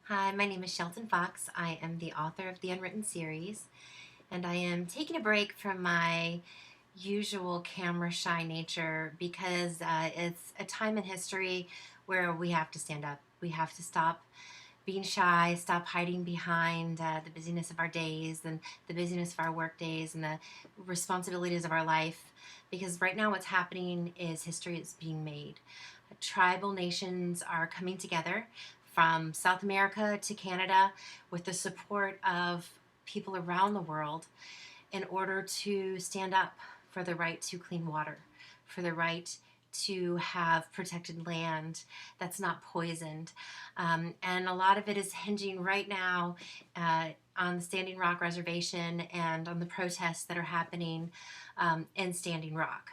Hi, my name is Shelton Fox. I am the author of the Unwritten series, and I am taking a break from my usual camera shy nature because it's a time in history where we have to stand up. We have to stop being shy, stop hiding behind the busyness of our days and the busyness of our work days and the responsibilities of our life. Because right now, what's happening is history is being made. Tribal nations are coming together from South America to Canada with the support of people around the world in order to stand up for the right to clean water, for the right to have protected land that's not poisoned. And a lot of it is hinging right now on the Standing Rock Reservation and on the protests that are happening in Standing Rock.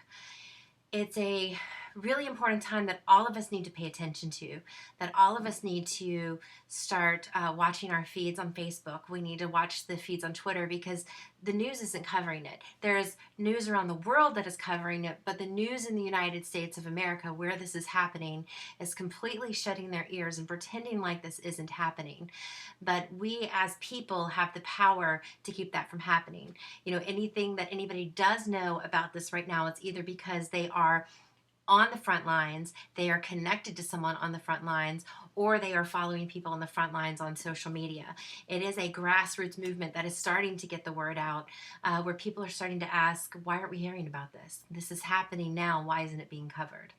It's a really important time that all of us need to pay attention to, that all of us need to start watching our feeds on Facebook. We need to watch the feeds on Twitter because the news isn't covering it. There's news around the world that is covering it, but the news in the United States of America, where this is happening, is completely shutting their ears and pretending like this isn't happening. But we as people have the power to keep that from happening. Anything that anybody does know about this right now, it's either because they are on the front lines, they are connected to someone on the front lines, or they are following people on the front lines on social media. It is a grassroots movement that is starting to get the word out, where people are starting to ask, why aren't we hearing about this? This is happening now. Why isn't it being covered?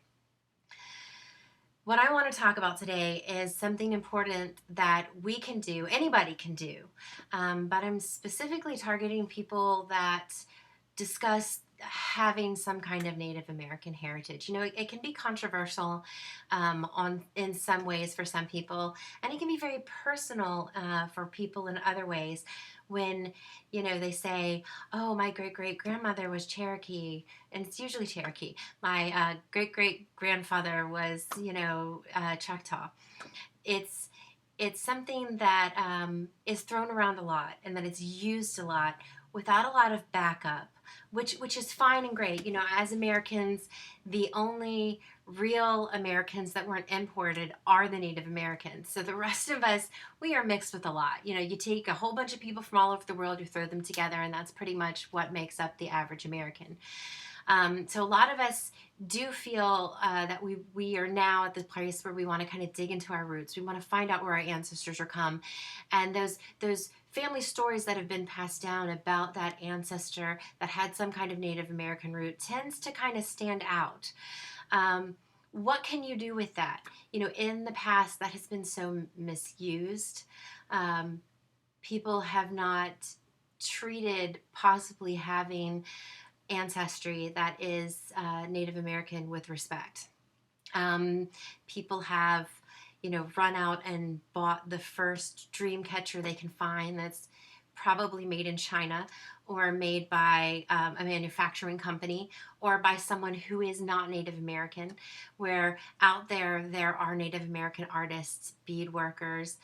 What I want to talk about today is something important that we can do, anybody can do, but I'm specifically targeting people that discuss having some kind of Native American heritage. It can be controversial in some ways for some people, and it can be very personal for people in other ways. When they say, "Oh, my great great grandmother was Cherokee," and it's usually Cherokee. My great great grandfather was, Choctaw. It's it's something that is thrown around a lot and that it's used a lot without a lot of backup, which is fine and great. As Americans, the only real Americans that weren't imported are the Native Americans. So the rest of us, we are mixed with a lot. You take a whole bunch of people from all over the world, you throw them together, and that's pretty much what makes up the average American. So a lot of us do feel that we are now at the place where we want to kind of dig into our roots. We want to find out where our ancestors are come, and those family stories that have been passed down about that ancestor that had some kind of Native American root tends to kind of stand out. What can you do with that? In the past, that has been so misused. People have not treated possibly having ancestry that is Native American with respect. People have, run out and bought the first dream catcher they can find that's probably made in China or made by a manufacturing company or by someone who is not Native American, where out there are Native American artists, bead workers.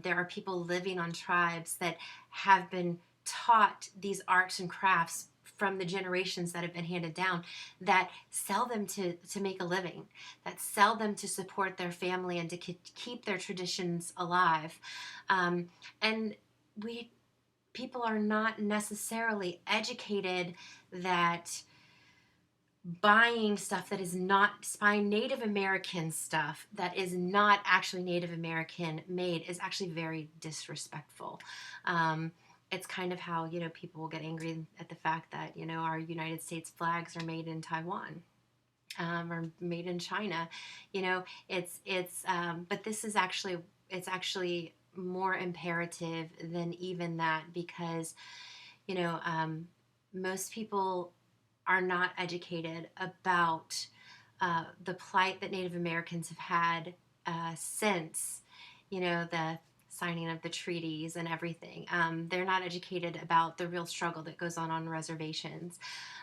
There are people living on tribes that have been taught these arts and crafts from the generations that have been handed down, that sell them to make a living, that sell them to support their family and to keep their traditions alive. And we people are not necessarily educated that buying stuff that is not buying Native American stuff that is not actually Native American made is actually very disrespectful. It's kind of how people will get angry at the fact that our United States flags are made in Taiwan, or made in China. But this is actually it's actually more imperative than even that, because you know most people are not educated about the plight that Native Americans have had since the signing of the treaties and everything. They're not educated about the real struggle that goes on reservations,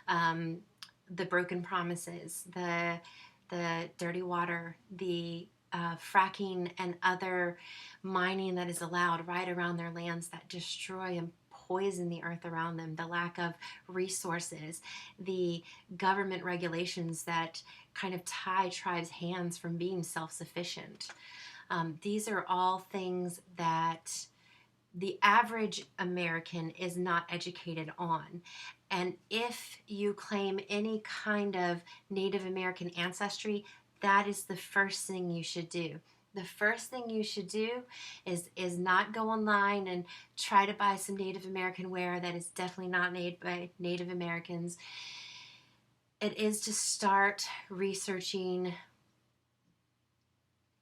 the broken promises, the dirty water, the fracking and other mining that is allowed right around their lands that destroy and poison the earth around them, the lack of resources, the government regulations that kind of tie tribes' hands from being self-sufficient. These are all things that the average American is not educated on. And if you claim any kind of Native American ancestry, that is the first thing you should do. The first thing you should do is not go online and try to buy some Native American wear that is definitely not made by Native Americans. It is to start researching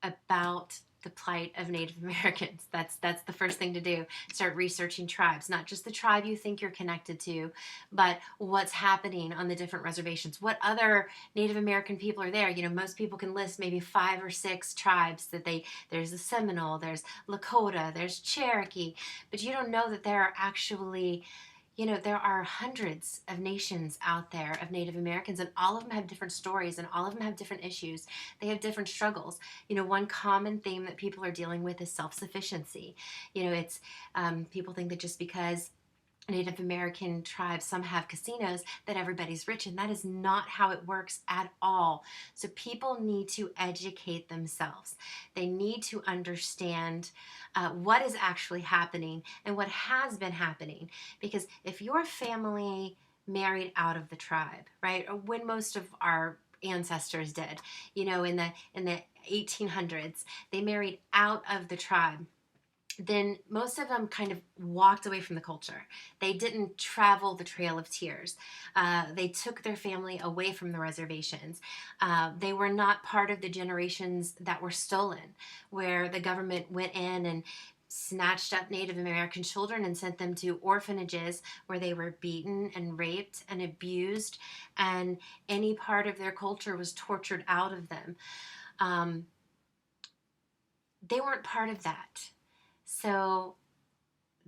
about the plight of Native Americans. That's the first thing to do. Start researching tribes, not just the tribe you think you're connected to, but what's happening on the different reservations. What other Native American people are there? You know, most people can list maybe 5 or 6 tribes that there's the Seminole, there's Lakota, there's Cherokee, but you don't know that there are actually, you know, there are hundreds of nations out there of Native Americans, and all of them have different stories, and all of them have different issues. They have different struggles. You know, one common theme that people are dealing with is self-sufficiency. You know, it's people think that just because Native American tribes, some have casinos, that everybody's rich, and that is not how it works at all. So people need to educate themselves. They need to understand what is actually happening and what has been happening. Because if your family married out of the tribe, right, or when most of our ancestors did, you know, in the 1800s, they married out of the tribe, then most of them kind of walked away from the culture. They didn't travel the Trail of Tears. They took their family away from the reservations. They were not part of the generations that were stolen, where the government went in and snatched up Native American children and sent them to orphanages where they were beaten and raped and abused, and any part of their culture was tortured out of them. Um, they weren't part of that. So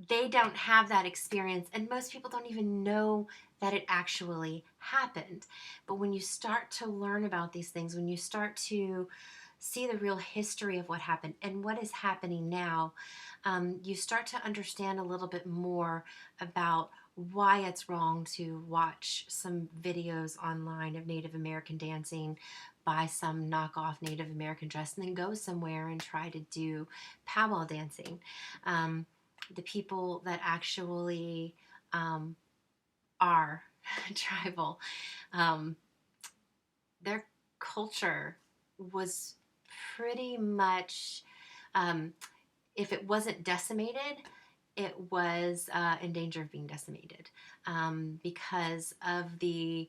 they don't have that experience, and most people don't even know that it actually happened. But when you start to learn about these things, when you start to see the real history of what happened and what is happening now, you start to understand a little bit more about why it's wrong to watch some videos online of Native American dancing, buy some knockoff Native American dress, and then go somewhere and try to do powwow dancing. The people that actually are tribal, um, their culture was pretty much, um, if it wasn't decimated, it was in danger of being decimated, because of the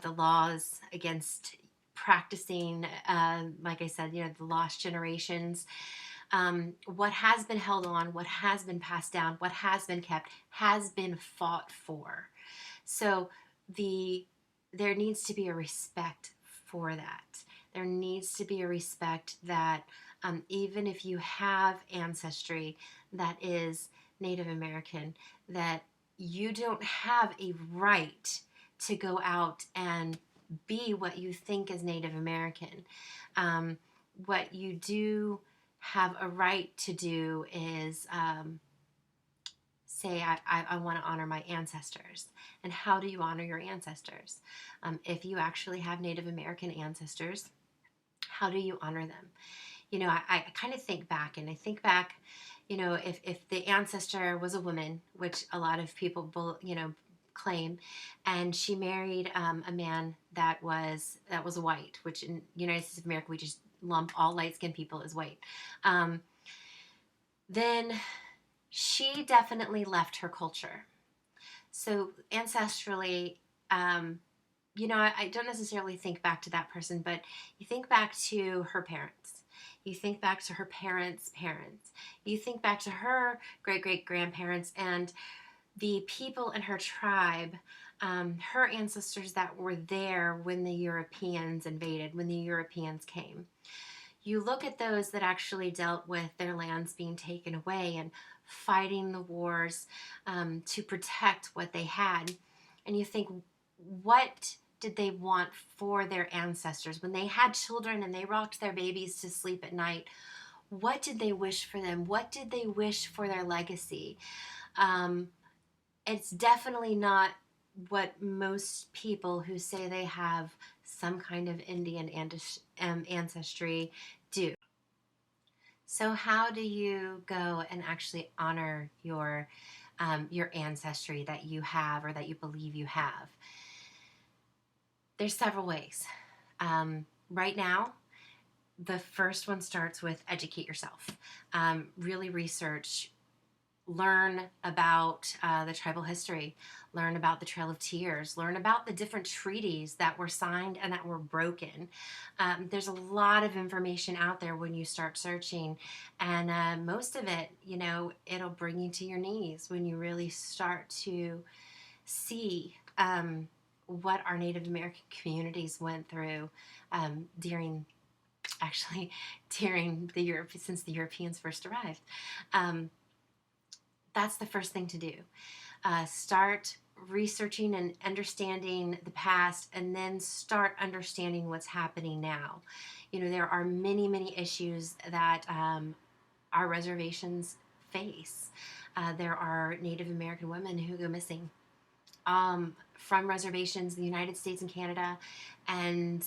laws against practicing, like I said, you know, the lost generations. What has been held on, what has been passed down, what has been kept, has been fought for. So the there needs to be a respect for that. There needs to be a respect that, even if you have ancestry that is Native American, that you don't have a right to go out and be what you think is Native American. What you do have a right to do is, say, I want to honor my ancestors. And how do you honor your ancestors? If you actually have Native American ancestors, how do you honor them? You know, I kind of think back, and I think back, you know, if the ancestor was a woman, which a lot of people, you know, claim, and she married a man that was white, which in the United States of America we just lump all light-skinned people as white. Then she definitely left her culture. So ancestrally, you know, I don't necessarily think back to that person, but you think back to her parents. You think back to her parents' parents. You think back to her great great grandparents and the people in her tribe, her ancestors that were there when the Europeans invaded, when the Europeans came. You look at those that actually dealt with their lands being taken away and fighting the wars, to protect what they had, and you think, what did they want for their ancestors when they had children and they rocked their babies to sleep at night? What did they wish for them? What did they wish for their legacy? It's definitely not what most people who say they have some kind of Indian ancestry do. So how do you go and actually honor your ancestry that you have or that you believe you have? There's several ways. Right now, the first one starts with educate yourself. Really research, learn about the tribal history, learn about the Trail of Tears, learn about the different treaties that were signed and that were broken. There's a lot of information out there when you start searching, and most of it, it'll bring you to your knees when you really start to see what our Native American communities went through during actually during the Europe since the Europeans first arrived. Um, that's the first thing to do. Start researching and understanding the past, and then start understanding what's happening now. There are many, many issues that our reservations face. There are Native American women who go missing from reservations in the United States and Canada, and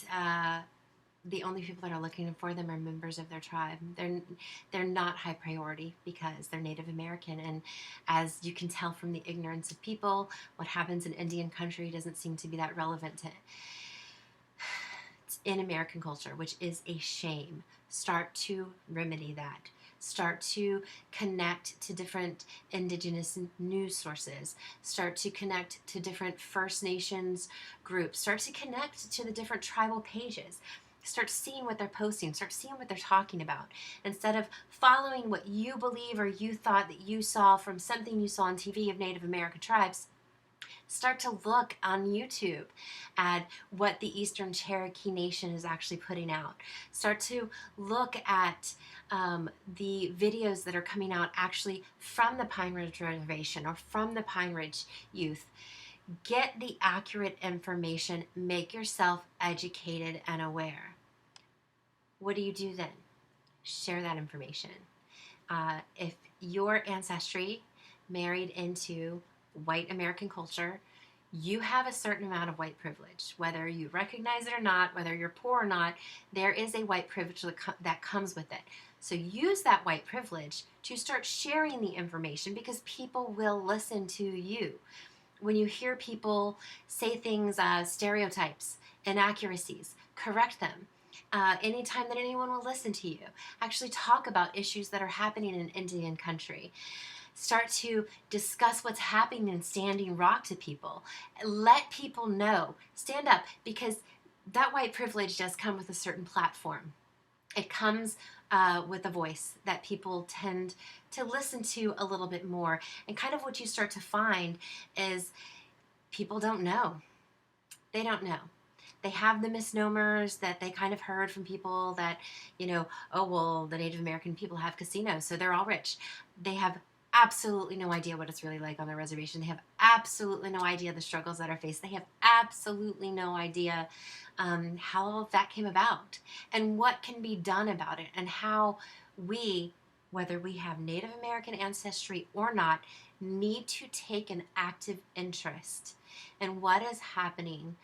the only people that are looking for them are members of their tribe. They're not high priority because they're Native American, and as you can tell from the ignorance of people, what happens in Indian country doesn't seem to be that relevant in American culture, which is a shame. Start to remedy that. Start to connect to different indigenous news sources. Start to connect to different First Nations groups. Start to connect to the different tribal pages. Start seeing what they're posting. Start seeing what they're talking about. Instead of following what you believe or you thought that you saw from something you saw on TV of Native American tribes, start to look on YouTube at what the Eastern Cherokee Nation is actually putting out. Start to look at the videos that are coming out actually from the Pine Ridge Reservation or from the Pine Ridge youth. Get the accurate information. Make yourself educated and aware. What do you do then? Share that information. If your ancestry married into white American culture, you have a certain amount of white privilege. Whether you recognize it or not, whether you're poor or not, there is a white privilege that comes with it. So use that white privilege to start sharing the information, because people will listen to you. When you hear people say things, stereotypes, inaccuracies, correct them. Anytime that anyone will listen to you, actually talk about issues that are happening in Indian country. Start to discuss what's happening in Standing Rock to people. Let people know. Stand up, because that white privilege does come with a certain platform. It comes with a voice that people tend to listen to a little bit more. And kind of what you start to find is people don't know. They don't know. They have the misnomers that they kind of heard from people that, oh, well, the Native American people have casinos, so they're all rich. They have absolutely no idea what it's really like on the reservation. They have absolutely no idea the struggles that are faced. They have absolutely no idea how that came about and what can be done about it, and how we, whether we have Native American ancestry or not, need to take an active interest in what is happening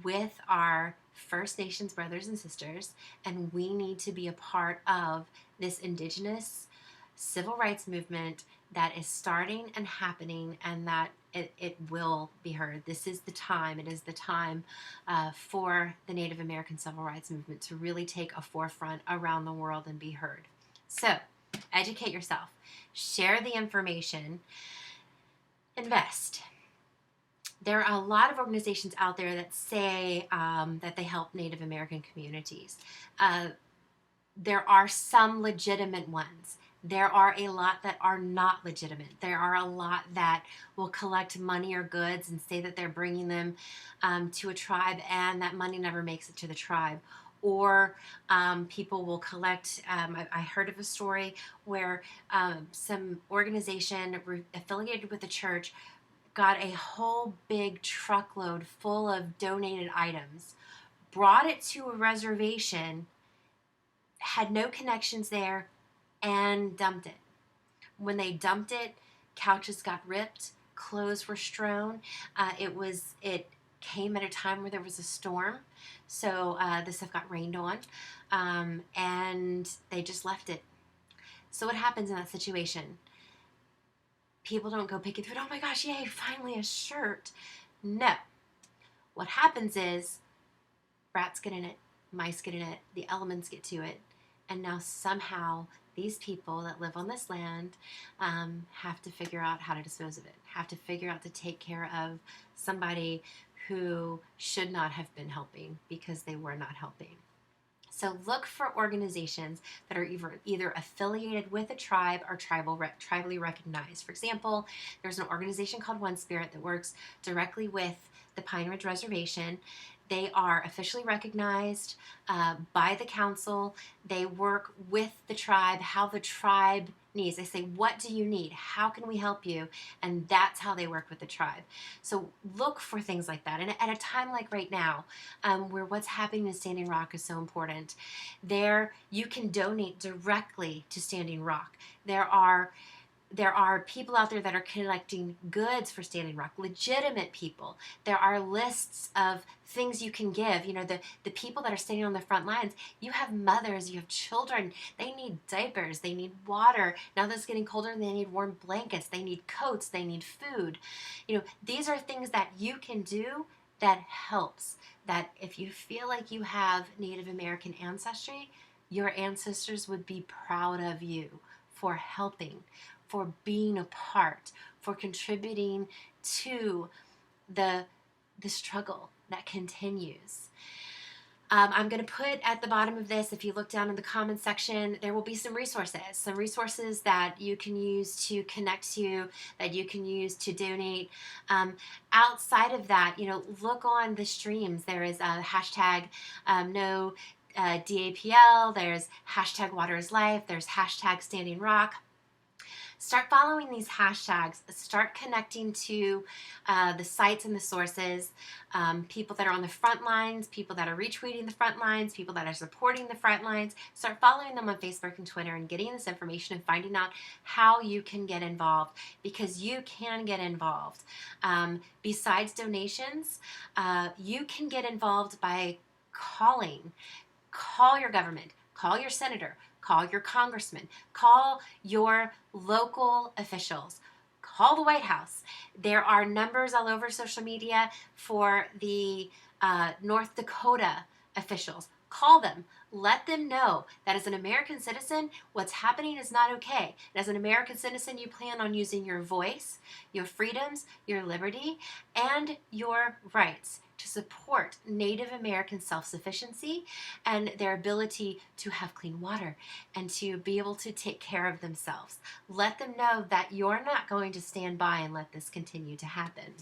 with our First Nations brothers and sisters, and we need to be a part of this Indigenous civil rights movement that is starting and happening, and that it will be heard. This is the time. It is the time for the Native American civil rights movement to really take a forefront around the world and be heard. So, educate yourself. Share the information. Invest. There are a lot of organizations out there that say that they help Native American communities. There are some legitimate ones. There are a lot that are not legitimate. There are a lot that will collect money or goods and say that they're bringing them to a tribe, and that money never makes it to the tribe. Or people will collect. I heard of a story where some organization affiliated with the church got a whole big truckload full of donated items, brought it to a reservation, had no connections there, and dumped it. When they dumped it, couches got ripped, clothes were strewn. It came at a time where there was a storm, so the stuff got rained on, and they just left it. So what happens in that situation? People don't go picking through it. Oh my gosh, yay, finally a shirt. No. What happens is rats get in it, mice get in it, the elements get to it, and now somehow these people that live on this land have to figure out how to dispose of it, have to figure out to take care of somebody who should not have been helping because they were not helping. So look for organizations that are either affiliated with a tribe or tribally recognized. For example, there's an organization called One Spirit that works directly with the Pine Ridge Reservation. They are officially recognized by the council. They work with the tribe, how the tribe needs. They say, what do you need? How can we help you? And that's how they work with the tribe. So look for things like that. And at a time like right now, where what's happening in Standing Rock is so important, there you can donate directly to Standing Rock. There are people out there that are collecting goods for Standing Rock, legitimate people. There are lists of things you can give. You know, the people that are standing on the front lines, you have mothers, you have children. They need diapers, they need water. Now that it's getting colder, they need warm blankets, they need coats, they need food. You know, these are things that you can do that helps. That if you feel like you have Native American ancestry, your ancestors would be proud of you for helping, for being a part, for contributing to the struggle that continues. I'm going to put at the bottom of this, if you look down in the comments section, there will be some resources that you can use to connect to, that you can use to donate. Outside of that, you know, look on the streams. There is a hashtag no DAPL, there's hashtag Water is Life, there's hashtag Standing Rock. Start following these hashtags. Start connecting to the sites and the sources, people that are on the front lines, people that are retweeting the front lines, people that are supporting the front lines. Start following them on Facebook and Twitter and getting this information and finding out how you can get involved, because you can get involved. Besides donations, you can get involved by calling. Call your government, call your senator, call your congressman, call your local officials, call the White House. There are numbers all over social media for the North Dakota officials. Call them. Let them know that as an American citizen, what's happening is not okay. And as an American citizen, you plan on using your voice, your freedoms, your liberty, and your rights to support Native American self-sufficiency and their ability to have clean water and to be able to take care of themselves. Let them know that you're not going to stand by and let this continue to happen.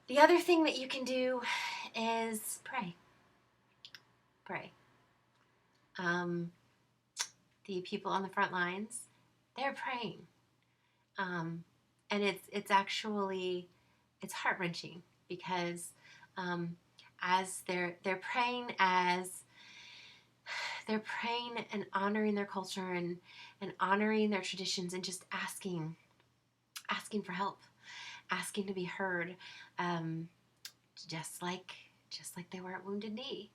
The other thing that you can do is pray. Pray. The people on the front lines, they're praying. And it's actually, it's heart-wrenching because as they're praying, as they're praying and honoring their culture and honoring their traditions and just asking for help, asking to be heard, just like they were at Wounded Knee,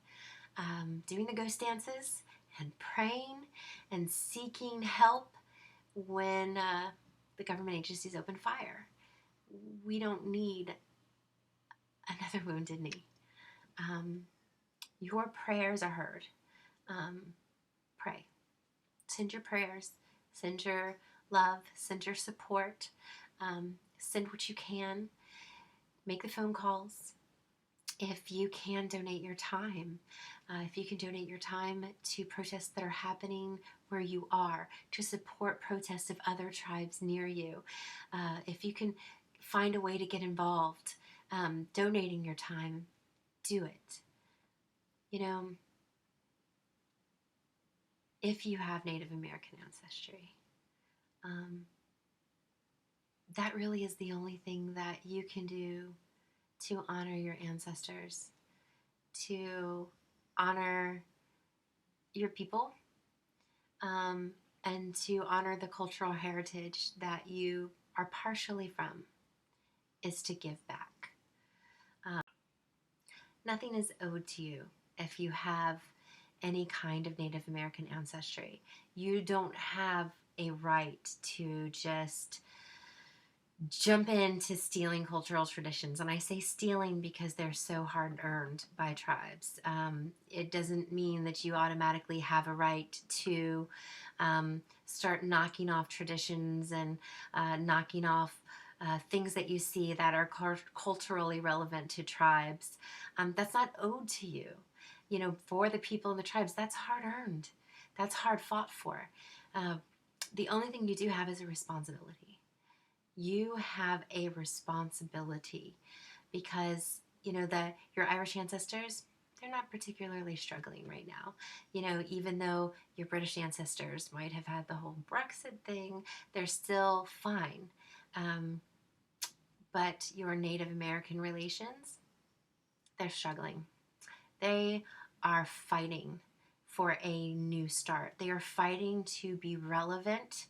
doing the ghost dances and praying and seeking help when the government agencies open fire. We don't need another Wounded Knee. Your prayers are heard. Pray. Send your prayers. Send your love. Send your support. Send what you can. Make the phone calls. If you can donate your time, if you can donate your time to protests that are happening where you are, to support protests of other tribes near you, if you can find a way to get involved, donating your time, do it. You know, if you have Native American ancestry, that really is the only thing that you can do to honor your ancestors, to honor your people, and to honor the cultural heritage that you are partially from, is to give back. Nothing is owed to you if you have any kind of Native American ancestry. You don't have a right to just jump into stealing cultural traditions. And I say stealing because they're so hard earned by tribes. It doesn't mean that you automatically have a right to start knocking off traditions and knocking off things that you see that are culturally relevant to tribes. That's not owed to you. You know, for the people in the tribes, that's hard earned. That's hard fought for. Uh, the only thing you do have is a responsibility. You have a responsibility because you know that your Irish ancestors, they're not particularly struggling right now. You know, even though your British ancestors might have had the whole Brexit thing, they're still fine. um, but your Native American relations, they're struggling. They are fighting for a new start. They are fighting to be relevant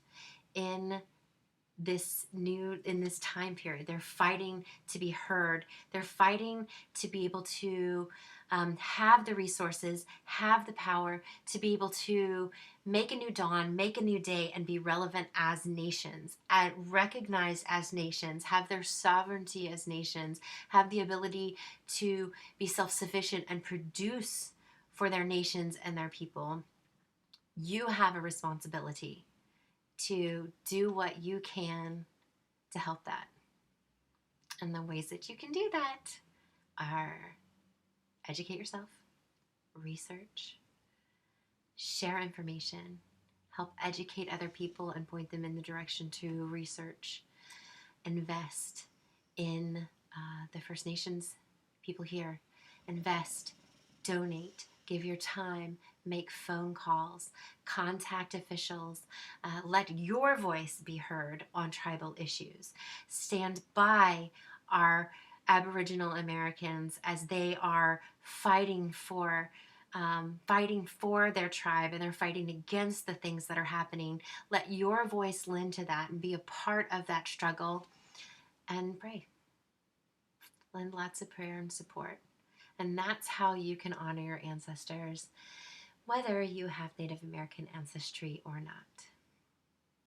in this time period. They're fighting to be heard. They're fighting to be able to have the resources, have the power to be able to make a new dawn, make a new day, and be relevant as nations, and recognized as nations, have their sovereignty as nations, have the ability to be self-sufficient and produce for their nations and their people. You have a responsibility to do what you can to help that. And the ways that you can do that are educate yourself, research, share information, help educate other people and point them in the direction to research, invest in the First Nations people here, invest, donate, give your time, make phone calls, contact officials, let your voice be heard on tribal issues, stand by our Aboriginal Americans as they are fighting for their tribe, and they're fighting against the things that are happening. Let your voice lend to that and be a part of that struggle, and pray. Lend lots of prayer and support. And that's how you can honor your ancestors, whether you have Native American ancestry or not.